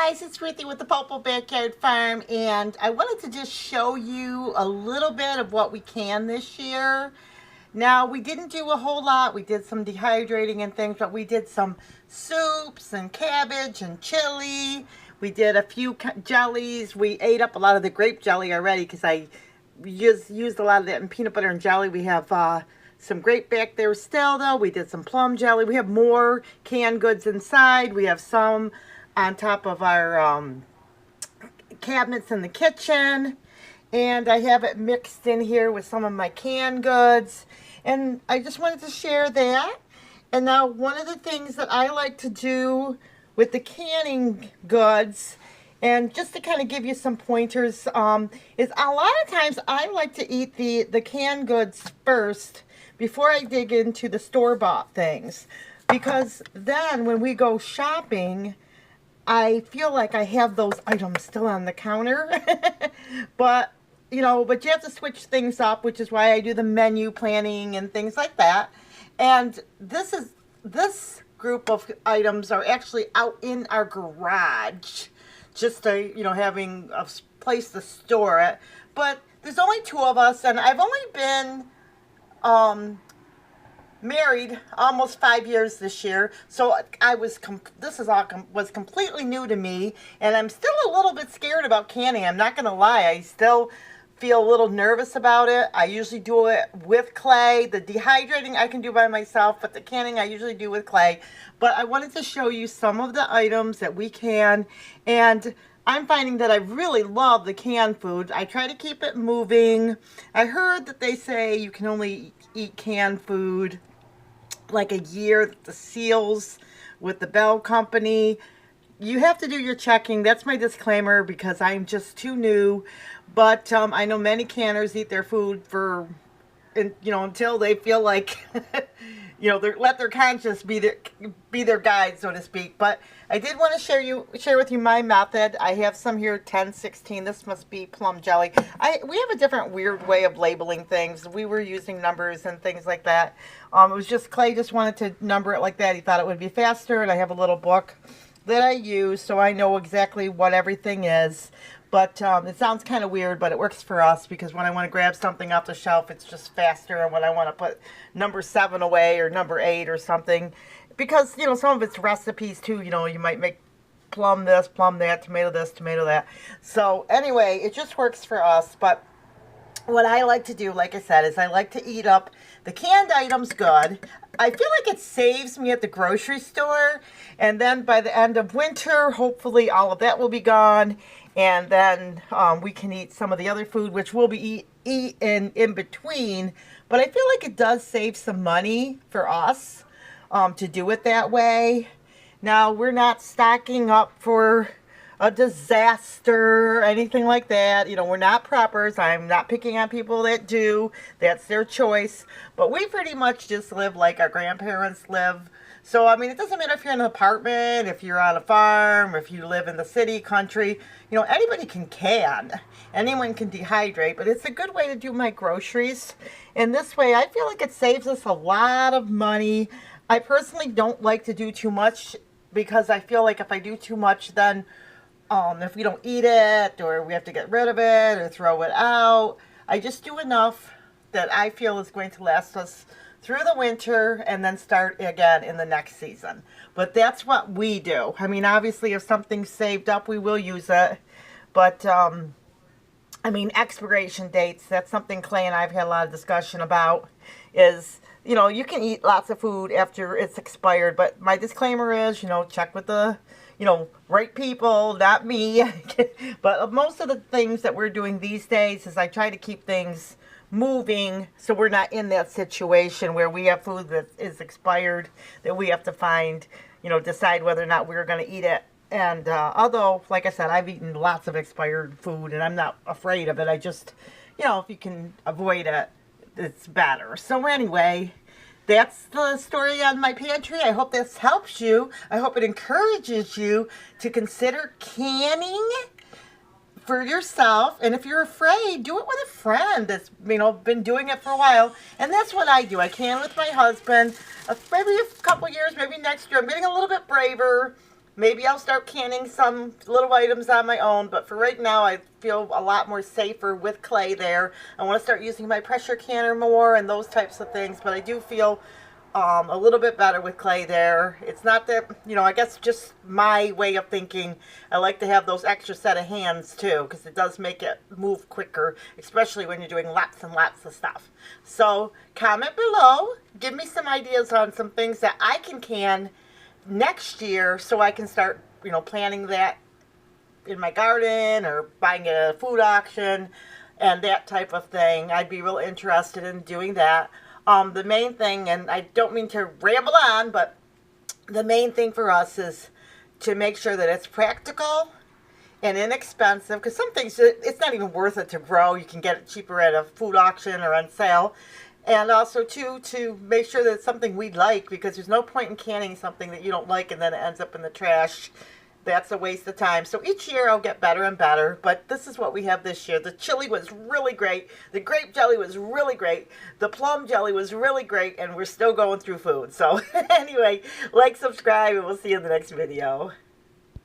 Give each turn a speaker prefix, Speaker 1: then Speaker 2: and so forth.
Speaker 1: guys, it's Ruthie with the Pulpal Backyard Farm, and I wanted to just show you a little bit of what we can this year. Now, we didn't do a whole lot. We did some dehydrating and things, but we did some soups and cabbage and chili. We did a few jellies. We ate up a lot of the grape jelly already because I used a lot of that in peanut butter and jelly. We have some grape back there still, though. We did some plum jelly. We have more canned goods inside. We have some on top of our cabinets in the kitchen. And I have it mixed in here with some of my canned goods. And I just wanted to share that. And now one of the things that I like to do with the canning goods, and just to kind of give you some pointers, is a lot of times I like to eat the canned goods first before I dig into the store-bought things. Because then when we go shopping, I feel like I have those items still on the counter. But you have to switch things up, which is why I do the menu planning and things like that. And this group of items are actually out in our garage, just to, having a place to store it. But there's only two of us, and I've only been married almost 5 years this year, so was completely new to me, and I'm still a little bit scared about canning. I'm not gonna lie, I still feel a little nervous about it. I usually do it with clay. The dehydrating I can do by myself, but the canning I usually do with clay. But I wanted to show you some of the items that we can, and I'm finding that I really love the canned food. I try to keep it moving. I heard that they say you can only eat canned food like a year, the seals with the Bell Company. You have to do your checking. That's my disclaimer because I'm just too new. But I know many canners eat their food until they feel like, let their conscience be their guide, so to speak. But I did want to share with you my method. I have some here, 1016. This must be plum jelly. We have a different weird way of labeling things. We were using numbers and things like that. It was just Clay just wanted to number it like that. He thought it would be faster, and I have a little book that I use so I know exactly what everything is. But it sounds kind of weird, but it works for us because when I want to grab something off the shelf, it's just faster. And when I want to put number 7 away or number 8 or something, because, some of it's recipes too, you might make plum this, plum that, tomato this, tomato that. So anyway, it just works for us. But what I like to do, like I said, is I like to eat up the canned items good. I feel like it saves me at the grocery store. And then by the end of winter, hopefully all of that will be gone. And then we can eat some of the other food, which we'll be eating in between. But I feel like it does save some money for us to do it that way. Now, we're not stocking up for a disaster or anything like that. We're not preppers. I'm not picking on people that do. That's their choice. But we pretty much just live like our grandparents live. So, it doesn't matter if you're in an apartment, if you're on a farm, if you live in the city, country. Anybody can can. Anyone can dehydrate, but it's a good way to do my groceries. And this way, I feel like it saves us a lot of money. I personally don't like to do too much because I feel like if I do too much, then if we don't eat it or we have to get rid of it or throw it out, I just do enough that I feel is going to last us through the winter and then start again in the next season. But that's what we do. Obviously, if something's saved up, we will use it. But, expiration dates, that's something Clay and I have had a lot of discussion about, is, you can eat lots of food after it's expired. But my disclaimer is, check with the, right people, not me. But most of the things that we're doing these days is I try to keep things moving so we're not in that situation where we have food that is expired that we have to find, decide whether or not we're going to eat it. And although, like I said, I've eaten lots of expired food and I'm not afraid of it. I just, if you can avoid it, it's better. So anyway, that's the story on my pantry. I hope this helps you. I hope it encourages you to consider canning for yourself. And if you're afraid, do it with a friend that's, been doing it for a while. And that's what I do. I can with my husband. Maybe a couple years, maybe next year. I'm getting a little bit braver. Maybe I'll start canning some little items on my own, but for right now, I feel a lot more safer with clay there. I want to start using my pressure canner more and those types of things, but I do feel a little bit better with clay there. It's not that, I guess just my way of thinking. I like to have those extra set of hands too, because it does make it move quicker, especially when you're doing lots and lots of stuff. So comment below, give me some ideas on some things that I can next year so I can start, planting that in my garden or buying at a food auction and that type of thing. I'd be real interested in doing that. The main thing, and I don't mean to ramble on, but the main thing for us is to make sure that it's practical and inexpensive, because some things, it's not even worth it to grow. You can get it cheaper at a food auction or on sale. And also, too, to make sure that it's something we like, because there's no point in canning something that you don't like and then it ends up in the trash. That's a waste of time. So each year I'll get better and better, but this is what we have this year. The chili was really great. The grape jelly was really great. The plum jelly was really great, and we're still going through food. So anyway, like, subscribe, and we'll see you in the next video.